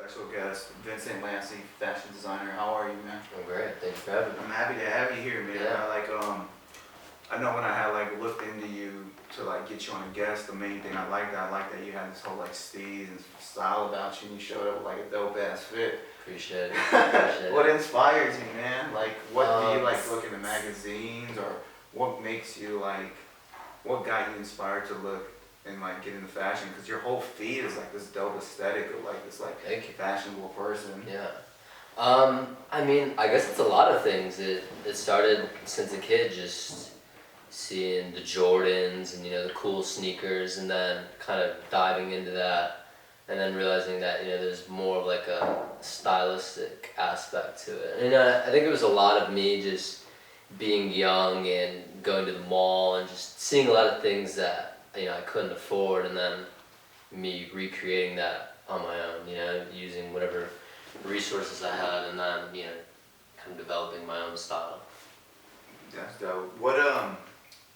Special guest, Vincent Lantzy, fashion designer. How are you, man? Oh, great. Thanks for having me. I'm happy to have you here, man. Yeah. I know when I had looked into you to get you on a guest, the main thing I like that you had this whole steez and style about you, and you showed up with a dope ass fit. Appreciate it. Appreciate it. What inspires you, man? What do you look in the magazines, or what makes you what got you inspired to look and get into fashion? Because your whole feed is this dope aesthetic of this Thank you. fashionable person. Yeah. I guess it's a lot of things. It started since a kid, just seeing the Jordans and the cool sneakers, and then kind of diving into that, and then realizing that there's more of a stylistic aspect to it. And I think it was a lot of me just being young and going to the mall and just seeing a lot of things that I couldn't afford, and then me recreating that on my own, using whatever resources I had, and then kind of developing my own style. That's dope.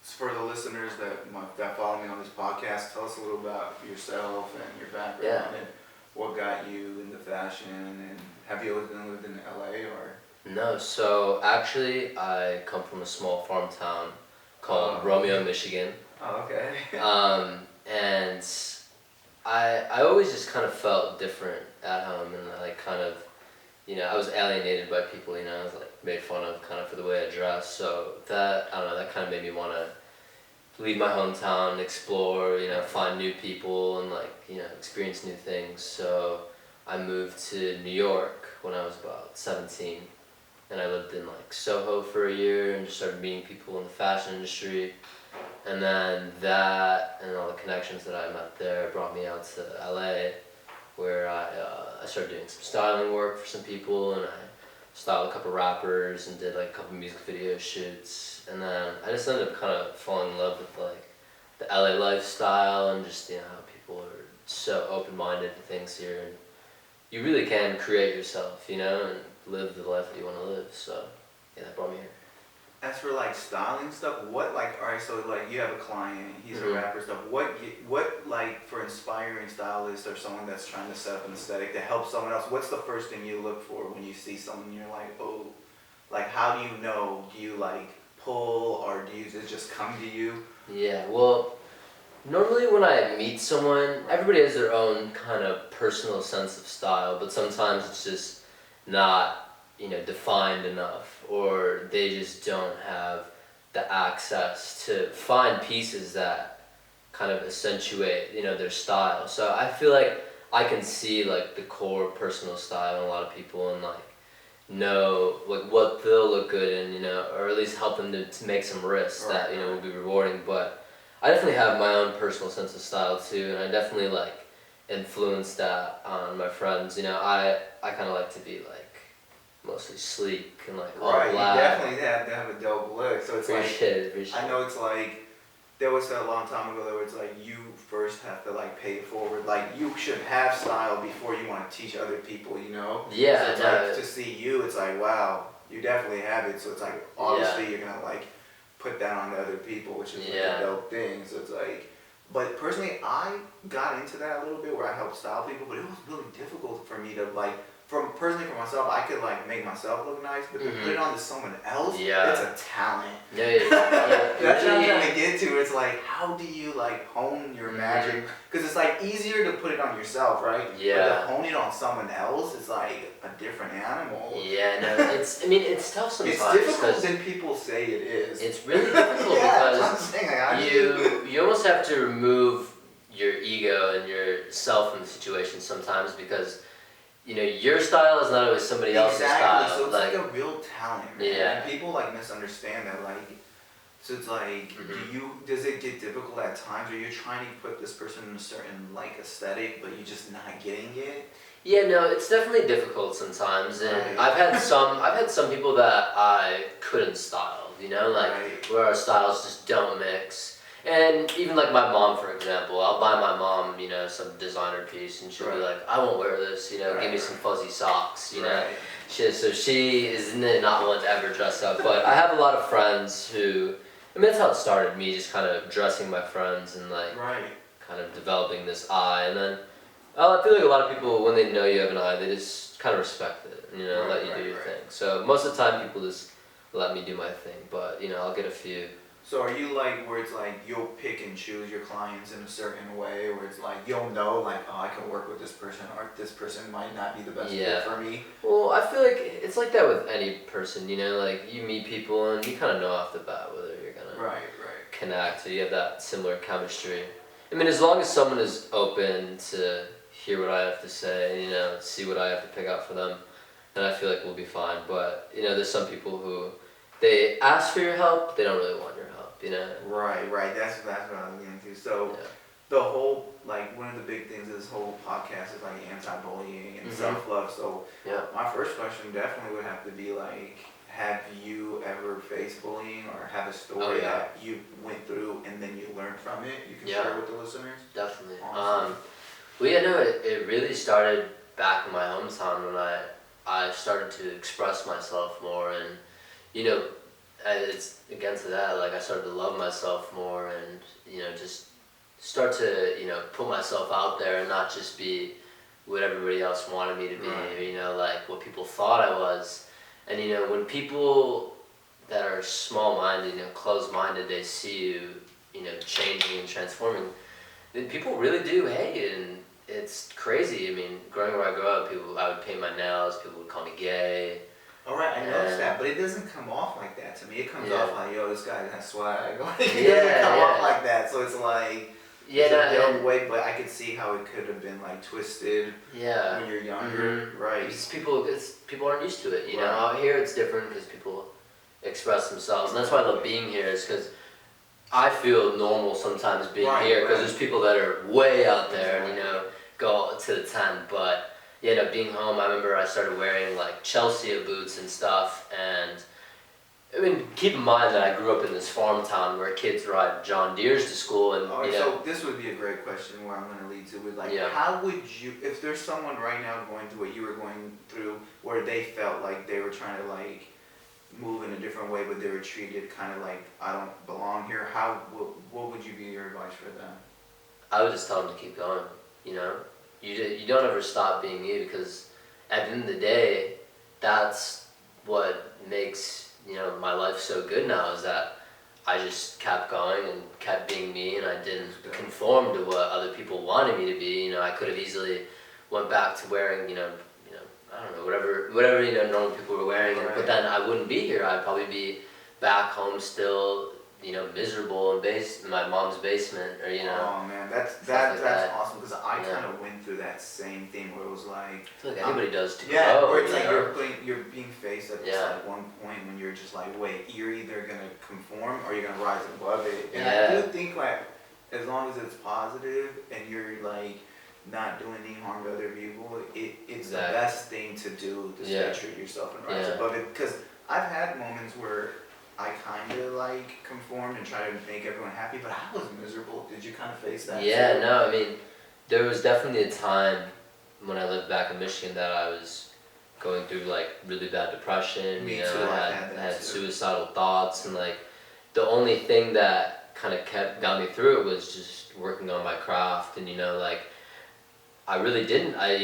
For the listeners that follow me on this podcast, tell us a little about yourself and your background and what got you into fashion, and have you always lived in LA or? No, so actually I come from a small farm town called Romeo, Michigan. Oh, okay. And I always just kind of felt different at home, and I was alienated by people, I was made fun of kind of for the way I dressed, so that kind of made me want to leave my hometown, explore, find new people, and experience new things. So I moved to New York when I was about 17, and I lived in Soho for a year and just started meeting people in the fashion industry. And then that and all the connections that I met there brought me out to LA, where I started doing some styling work for some people, and I styled a couple rappers and did a couple music video shoots. And then I just ended up kind of falling in love with the LA lifestyle, and just how people are so open-minded to things here, and you really can create yourself, and live the life that you want to live. So that brought me here. As for styling stuff, alright, so you have a client, he's a rapper stuff. What for inspiring stylist or someone that's trying to set up an aesthetic to help someone else, what's the first thing you look for when you see someone? You're oh, how do you know? Do you pull, or does it just come to you? Yeah, well, normally when I meet someone, everybody has their own kind of personal sense of style, but sometimes it's just not defined enough, or they just don't have the access to find pieces that kind of accentuate their style. So I feel I can see the core personal style in a lot of people, and know what they'll look good in, or at least help them to make some risks that will be rewarding. But I definitely have my own personal sense of style too, and I definitely influence that on my friends. I kind of like to be mostly sleek and all black. You definitely have to have a dope look. So it's Appreciate it. I know it's there was a long time ago that was you first have to pay it forward. You should have style before you want to teach other people, Yeah. So it's to see you, it's wow, you definitely have it. So it's obviously you're gonna put that on to other people, which is a dope thing. So it's but personally I got into that a little bit where I helped style people, but it was really difficult for me to personally for myself, I could make myself look nice, but to put it on to someone else, it's a talent. Yeah. That's what I'm trying to get to. It's how do you hone your magic? Because it's easier to put it on yourself, right? Yeah. But to hone it on someone else is a different animal. Yeah, no, it's tough sometimes. It's difficult than people say it is. It's really difficult because you almost have to remove your ego and yourself from the situation sometimes, because your style is not always somebody else's style. Exactly, so it's a real talent, man. Yeah. And people misunderstand that, so it's does it get difficult at times, or you're trying to put this person in a certain aesthetic, but you're just not getting it? Yeah, no, it's definitely difficult sometimes, and I've had some people that I couldn't style, where our styles just don't mix. And even my mom, for example, I'll buy my mom, some designer piece, and she'll be I won't wear this, give me some fuzzy socks, So she is not one to ever dress up. But I have a lot of friends who, that's how it started, me just kind of dressing my friends and kind of developing this eye. And then I feel like a lot of people, when they know you have an eye, they just kind of respect it, you know, let you do your thing. So most of the time, people just let me do my thing, but you know, I'll get a few. So are you like where it's like you'll pick and choose your clients in a certain way, where it's like you'll know like, oh, I can work with this person, or this person might not be the best fit for me? Well, I feel like it's like that with any person, you know, like you meet people and you kind of know off the bat whether you're gonna connect, or you have that similar chemistry. I mean, as long as someone is open to hear what I have to say, you know, see what I have to pick out for them, then I feel like we'll be fine. But you know, there's some people who they ask for your help, they don't really want your help, you know. Right. That's what I'm getting to. So the whole like one of the big things of this whole podcast is like anti-bullying and self-love. So my first question definitely would have to be like, have you ever faced bullying or have a story that you went through and then you learned from it? You can share with the listeners. Definitely. Well, yeah, no, it really started back in my hometown when I started to express myself more, and you know, it's against that, like I started to love myself more, and you know, just start to, you know, put myself out there and not just be what everybody else wanted me to be, or, you know, like what people thought I was. And you know, when people that are small-minded, you know, closed-minded, they see you, you know, changing and transforming, then people really do hate it, and it's crazy. I mean, growing where I grew up, I would paint my nails, people would call me gay. Alright, I noticed that, but it doesn't come off like that to me. It comes off like, yo, this guy has swag. It doesn't come off like that, so it's like, it's a dumb way, but I could see how it could have been like twisted when you're younger, right? Because people aren't used to it, you know. Out here it's different because people express themselves, and that's why I love being here, is because I feel normal sometimes being here, because there's people that are way out there, and you know, go to the 10, but yeah, no, being home, I remember I started wearing like Chelsea boots and stuff, and I mean, keep in mind that I grew up in this farm town where kids ride John Deeres to school, and you know. So this would be a great question where I'm going to lead to with like, how would you, if there's someone right now going through what you were going through, where they felt like they were trying to like move in a different way, but they were treated kind of like, I don't belong here, what would you be your advice for them? I would just tell them to keep going, you know. You don't ever stop being you, because at the end of the day, that's what makes, you know, my life so good now, is that I just kept going and kept being me, and I didn't conform to what other people wanted me to be. You know, I could have easily went back to wearing, you know, I don't know, whatever you know, normal people were wearing, but then I wouldn't be here. I'd probably be back home still, you know, miserable in my mom's basement, or you know. Oh man, that's awesome, because I kind of went through that same thing where it was like, I feel like everybody does to grow. Where it's like you're being faced at this like one point when you're just like, wait, you're either gonna conform or you're gonna rise above it. And I do think like, as long as it's positive and you're like not doing any harm to other people, it's the best thing to do to stay true to yourself and rise above it. Because I've had moments where I kind of like conformed and tried to make everyone happy, but I was miserable. Did you kind of face that? Yeah, no, I mean, there was definitely a time when I lived back in Michigan that I was going through like really bad depression. Me you know, too. I had suicidal thoughts, and like the only thing that kind of got me through it was just working on my craft, and you know, like I really didn't, I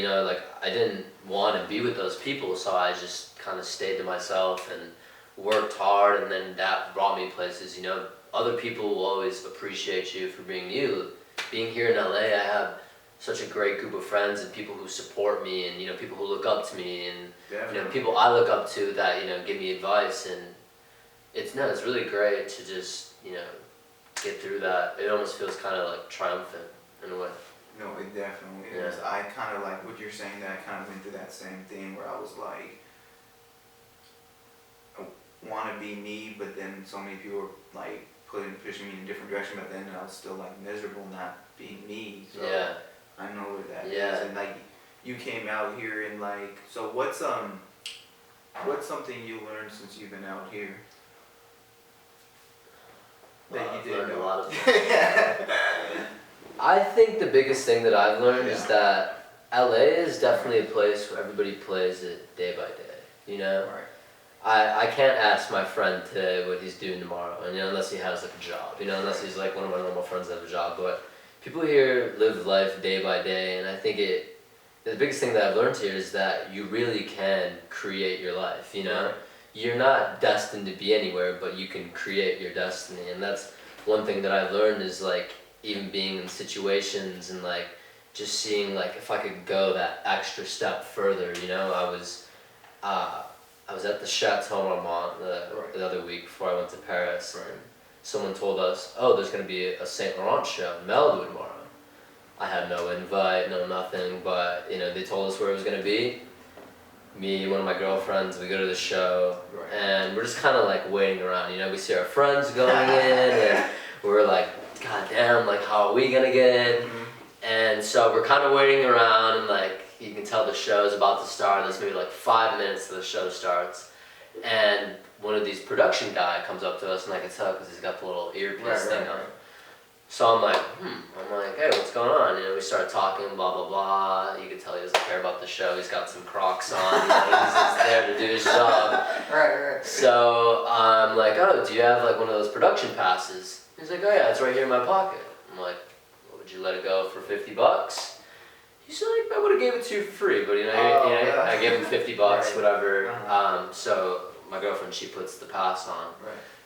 didn't want to be with those people, so I just kind of stayed to myself and worked hard, and then that brought me places. You know, other people will always appreciate you for being you. Being here in LA, I have such a great group of friends and people who support me, and you know, people who look up to me, and you know, people I look up to that, you know, give me advice, and it's really great to just, you know, get through that. It almost feels kind of like triumphant in a way. No, it definitely is. I kind of like what you're saying, that I kind of went through that same thing where I was like, I want to be me, but then so many people were like pushing me in a different direction, but then I was still like miserable not being me. So I know where that is. And like, you came out here and like, so what's something you learned since you've been out here? That you did a lot of things. I think the biggest thing that I've learned is that LA is definitely a place where everybody plays it day by day, you know? I can't ask my friend today what he's doing tomorrow, and you know, unless he has like a job, you know, unless he's like one of my normal friends that have a job, but people here live life day by day, and I think the biggest thing that I've learned here is that you really can create your life, you know? Right. You're not destined to be anywhere, but you can create your destiny, and that's one thing that I've learned is like even being in situations and like just seeing like if I could go that extra step further, you know? I was at the Chateau Marmont the other week before I went to Paris, and someone told us, oh, there's going to be a Saint Laurent show in Malibu tomorrow. I had no invite, no nothing, but you know, they told us where it was going to be. Me, one of my girlfriends, we go to the show, and we're just kind of like waiting around, you know, we see our friends going in, and we're like, god damn, like how are we going to get in? And so we're kind of waiting around, and like, you can tell the show's about to start. There's maybe like 5 minutes till the show starts. And one of these production guy comes up to us, and I can tell because he's got the little earpiece thing on. So I'm like, hey, what's going on? You know, we start talking, blah, blah, blah. You can tell he doesn't care about the show. He's got some Crocs on. You know, he's just there to do his job. So I'm like, oh, do you have like one of those production passes? He's like, oh yeah, it's right here in my pocket. I'm like, well, would you let it go for $50? He's like, I would have gave it to you for free, but you know, I gave him $50, whatever. So my girlfriend, she puts the pass on,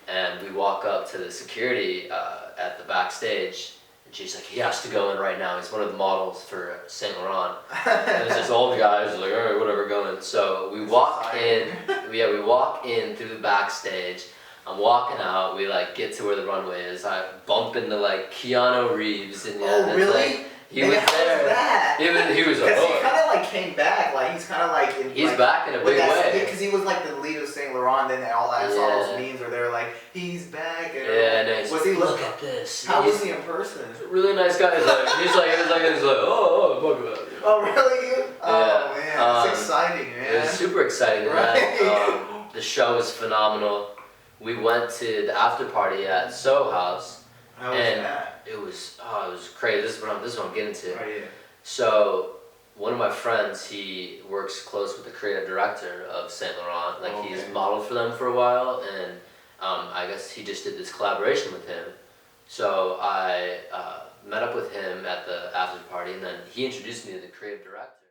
and we walk up to the security at the backstage, and she's like, he has to go in right now. He's one of the models for Saint Laurent. And there's this old guy who's like, all right, whatever, go in. So we walk in, we walk in through the backstage. I'm walking out. We like get to where the runway is. I bump into like Keanu Reeves, and really? Like, he was there. He was like, because he kind of like came back, like he's kind of like he's back in a big way. Because he was like the lead of Saint Laurent, then all I saw those memes where they're like, he's back. And and was he look at this? How was he in person? Really nice guy. He's like, fuck about it. Oh really? Oh man, it's exciting, man. It was super exciting, man. The show was phenomenal. We went to the after party at Soho House. How was that? It was crazy. This is what I'm getting to. Oh, yeah. So one of my friends, he works close with the creative director of Saint Laurent. Like he's modeled for them for a while, and I guess he just did this collaboration with him. So I met up with him at the after party, and then he introduced me to the creative director.